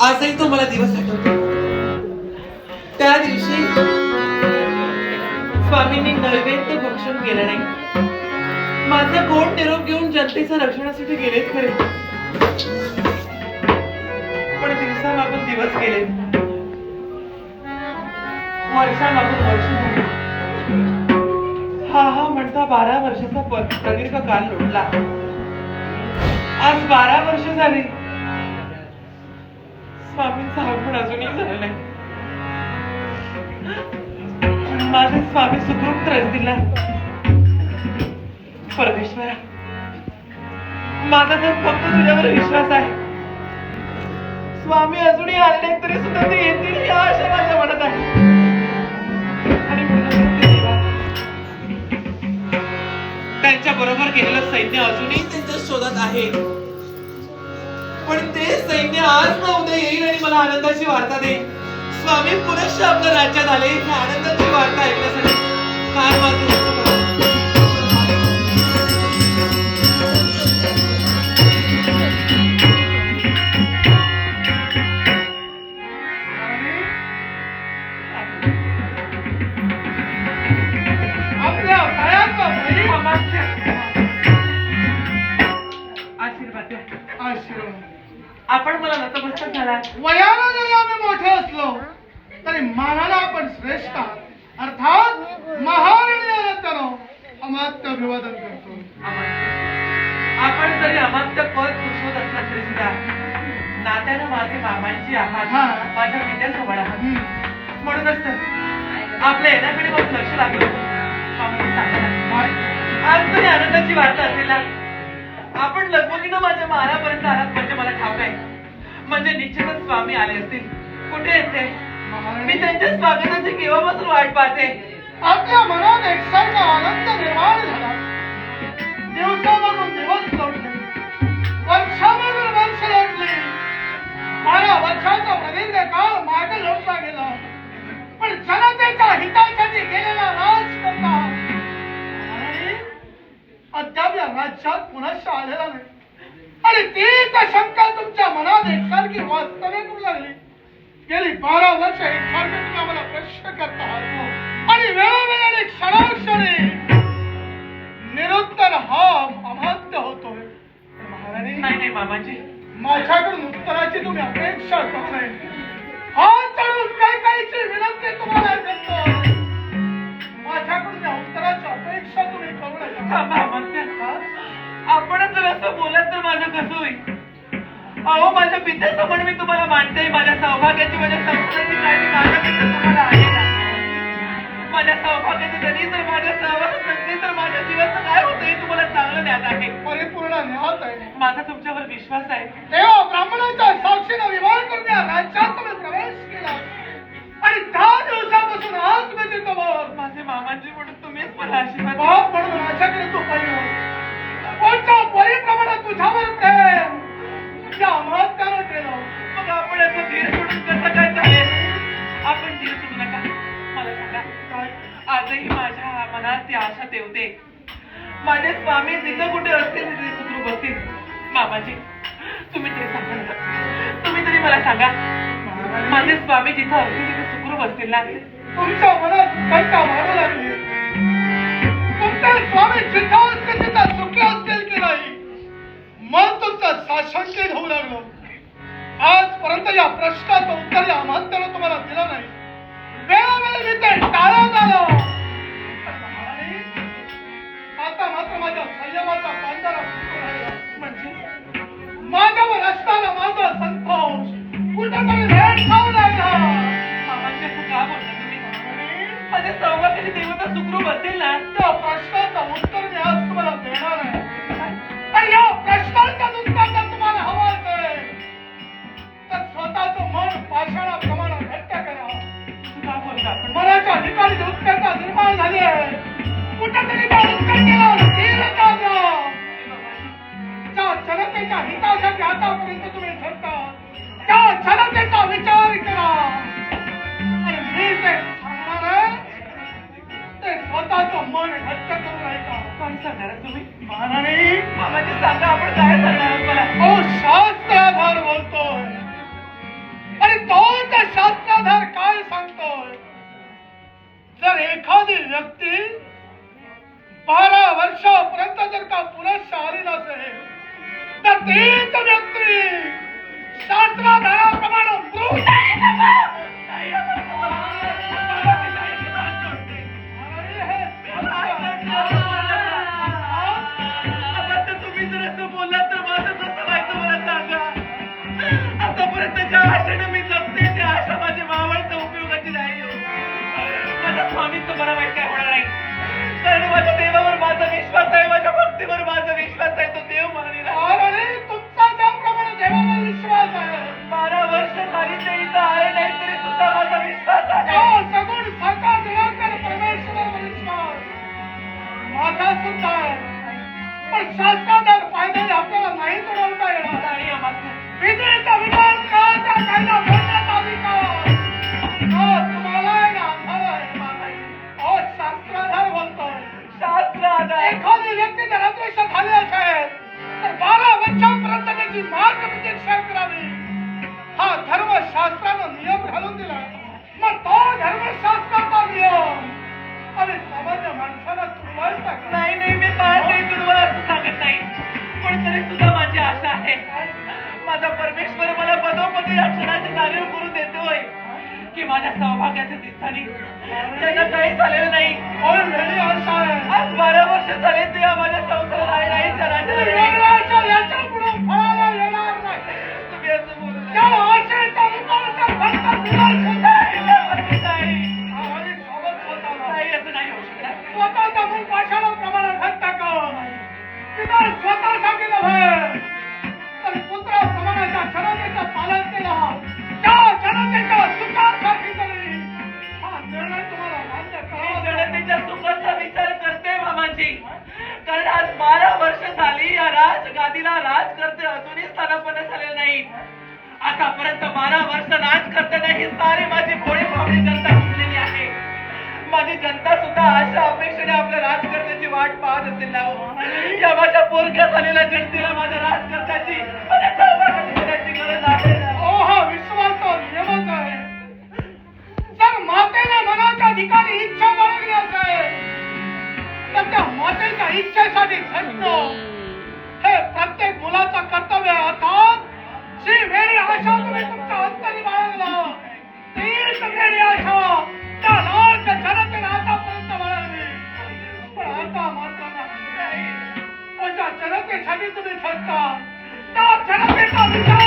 आजही तो मला दिवस आठवतो. त्या दिवशी स्वामींनी नैवेद्य भक्षण केलं नाही. माझा गोड निरोप घेऊन जनतेच्या रक्षणासाठी गेलेत खरे, पण दिवसामागून दिवस गेले, वर्षामागून वर्ष झाली. हा म्हणता 12 वर्षाचा प्रदीर्घ काल लोटला. आज 12 वर्ष झाली. स्वामींचा आगमन अजूनही झालं नाही. माझे स्वामी सुखरूप त्रस दिला. परमेश्वरा, माझा तर फक्त तुझ्यावर विश्वास आहे. स्वामी अजूनही आले नाही तरी सुद्धा ते येतील या आशा माझ्या मनात आहे. आणि म्हणून ते देवा, त्यांच्या बरोबर गेलेलं सैन्य अजूनही त्यांच्या शोधात आहे. पण ते सैन्य आज ना उद्या येईल आणि मला आनंदाची वार्ता देईल. स्वामी पुनश्च आपल्या राज्यात आले ही आनंदाची वार्ता ऐकण्यासाठी काय माझं आपण मला नतमस्तक झाला. वयाला जरी आम्ही मोठे असलो तरी मानाला आपण श्रेष्ठ अर्थात महाराणी अमात्य अभिवादन करतो. आपण जरी अमात्य पद पुरुषोत असला तरी सुद्धा नात्यानं माझे मामांची आहात, माझ्या पित्यासमोर आहात. म्हणूनच तर आपल्या येण्याकडे मग लक्ष लागलं. आज तरी आनंदाची वार्ता असेल ना. आपण लगबगीनं माझ्या महारापर्यंत आलात म्हणजे मला ठाऊक आहे. म्हणजे निश्चितच स्वामी आले असतील. कुठे आहेत ते? मी त्यांच्या स्वागताची केव्हापासून वाट पाहते. आपल्या मनात एकसारखा आनंद निर्माण झाला. दिवसामधून दिवस लोटले, वर्षामधून वर्ष लोटले. 12 वर्षाचा प्रदीर्घ काळ मागे लोटला गेला. पण जनतेच्या हितासाठी गेलेला राजकर्ता अद्याप या राज्यात पुनश्च आलेला नाही. आणि तीच शंका तुमच्या मनात एकसारखी वास्तव्य करू लागली. गेली 12 वर्ष एकसारखे तुम्ही आम्हाला प्रश्न करता आहात आणि वेळोवेळी क्षणोक्षणी निरुत्तर हा अमात्य होतोय. महाराणी, नाही मामाजी, माझ्याकडून उत्तराची तुम्ही अपेक्षा करू नये. हात चढून काहीची विनंती तुम्हाला करतो. माझ्याकडून या उत्तराची अपेक्षा तुम्ही करू नये. आपण जर असं बोलत तर माझं कसं होईल? अहो, माझ्या पित्यासमोर मी तुम्हाला मानते. माझ्या सौभाग्याची, माझ्या संस्कृतीची काळजी माझ्यापेक्षा तुम्हाला आहे ना. माझ्या सौभाग्याची जरी जर माझ्या सहवासात नसते तर माझ्या जीवाचं काय होतं हे तुम्हाला चांगलं ज्ञात आहे. परिपूर्ण ज्ञात आहे. माझा तुमच्यावर विश्वास आहे. तेव्हा ब्राह्मणाच्या साक्षीने विवाह करून या राज्यात तुम्ही प्रवेश केला आणि 10 दिवसापासून आज मी तिथं माझे मामाजी म्हणून तुम्हीच मला आशीर्वाद बाप म्हणून माझ्याकडे तू पाहिजे. कोणत्या परिप्रमाणात तुझ्यावर प्रेम त्या अमात्यानं केलं. मग आपण असं धीर सोडून कसं काय चालेल? आपण धीर सोडू नका. मला सांगा, आजही माझ्या मनात ती आशा ठेवते. माझे स्वामी जिथं कुठे असतील तिथे सुखरूप असतील. मामाजी, तुम्ही तरी सांगा ना. तुम्ही तरी मला सांगा, माझे स्वामी जिथं असतील तिथे सुखरूप असतील ना? तुमच्या मनात शंका वाढू लागली. तुमचे स्वामी जिथं असतील तिथं सुखी असतील की नाही मग तुमचं साशंकित होऊ लागलं. आजपर्यंत या प्रश्नाचं उत्तर या अमात्यानं तुम्हाला दिलं नाही. वेळोवेळी मी ते टाळत आलो. आता मात्र माझ्या संयमाचा पांढरा म्हणजे माझ्यावर असताना माझा संतोष कुठेतरी भेट खाऊ लागला. मामांच्या का बोलता तुम्ही? माझ्या सौभाग्याची देवता सुखरूप असेल ना? त्या प्रश्नाचं उत्तर मी आज तुम्हाला देणार आहे. आणि या प्रश्नाचं उत्तर जर तुम्हाला हवं असेल तर स्वतःचं मन पाषाणाप्रमाणे घट्ट करा. का बोलता? मनाच्या ठिकाणी उत्कंठा निर्माण झाली आहे. कुठेतरी त्या उत्कंठेला स्थिरता द्या. ज्या जनतेच्या हितासाठी आतापर्यंत तुम्ही झटता त्या जनतेचा विचार करा. आणि मी ते सांगणार आहे ते स्वतःचं मन घट्ट करू नये का? काय सांगणार तुम्ही? महाराणी, मामाजी सांगा, आपण काय सांगणार मला? शास्त्राधार बोलतोय. जनता जर का पुनः आली नसेल तर तीच व्यक्ती शास्त्राधाराप्रमाणे मृत तुम्ही जर असं बोललात तर माझं कसं व्हायचं मला सांगा. आतापर्यंत ज्या आशेने मी जगते त्या आशा माझ्या मावळच्या उपयोगाची नाही हो. माझ्या स्वामींचं मला वाईट काय होणार नाही, कारण माझ्या देवावर माझा विश्वास आहे, माझ्या भक्तीवर माझा विश्वास आहे. तो देव मला दिला. अरे तुमचा ज्याप्रमाणे देवावर विश्वास आहे 12 वर्ष झाली ते इथं आले नाही तरी सुद्धा माझा विश्वास आहे. तो सगुण साकार निराकार परमेश्वरावर विश्वास माझा सुद्धा आहे. पण शास्त्राधार फायदा आपल्याला नाही तुडवता येणार. नाही आम्हाला विजेचा विमान काळाच्या कायदा भरण्याचा अधिकार तुम्हाला आहे ना आम्हाला आहे. अहो शास्त्राधार बोलतोय. शास्त्र आधार. एखादी व्यक्ती जर अदृश्य झाली असेल तर 12 वर्षांपर्यंत त्याची मार्ग प्रतीक्षा करावी. हा धर्मशास्त्रानं नियम घालून दिला. मग तो धर्मशास्त्राचा नियम आणि सामान्य माणसाला तुडवायचा का? नाही नाही मी पाहते तुडवल असं सांगत नाही, पण तरी सुद्धा माझी आशा आहे. माझा परमेश्वर मला पदोपदी या क्षणाची जाणीव करून देतोय की माझ्या सौभाग्याच्या दिवसांनी त्यांना काही झालेलं नाही. ऑलरेडी आशा आहे. आज 12 वर्ष झाले ते माझ्या संसारात आहे नाही एवढी आशा याच्या पुढे फळाला येणार नाही. तुम्ही असं बोलू त्या नका. आशेचा विमान फक्त विनाश नाही आणि सोबत स्वतःला नाही, असं नाही होऊ शकणार. स्वतःचा मूळ पाषाणाप्रमाणे घट्ट कर. निदान स्वतःसाठी नव्हे तर पुत्राप्रमाणाच्या जनतेचं पालन केलं त्या जनतेच्या सुखासाठी तरी हा निर्णय तुम्हाला मान्य मी करावा लागेल. जनतेच्या सुखाचा विचार करते मामाजी, कारण आज 12 वर्ष झाली या राजगादीला राजकर्ते अजूनही स्थानापन्न झालेले नाहीत. आतापर्यंत 12 वर्ष राजकर्ते नाही सारी माझी भोळी भावडी जनता हुकलेली आहे. माझी जनता सुद्धा अशा अपेक्षेने आपल्या राजकर्त्याची वाट पाहत असेल ना हो. या माझ्या पोरक्या झालेल्या जनतेला माझ्या राजकर्त्याची माझ्या सहभागी होण्याची गरज आहे ना. हो हा विश्वाचा नियमच आहे. जर मातेला मनाच्या ठिकाणी इच्छा बाळगली असेल तर त्या मातेच्या इच्छेसाठी झटणं हे प्रत्येक मुलाचं कर्तव्य आहे. अर्थात जी वेळी आशा तुम्ही तुमच्या अंतरी बाळगला तीच वेळी आशा त्या लाख जनतेला आतापर्यंत बाळगली. पण आता मात्र नाही. ज्या जनतेसाठी तुम्ही झटता त्या जनतेचा विचार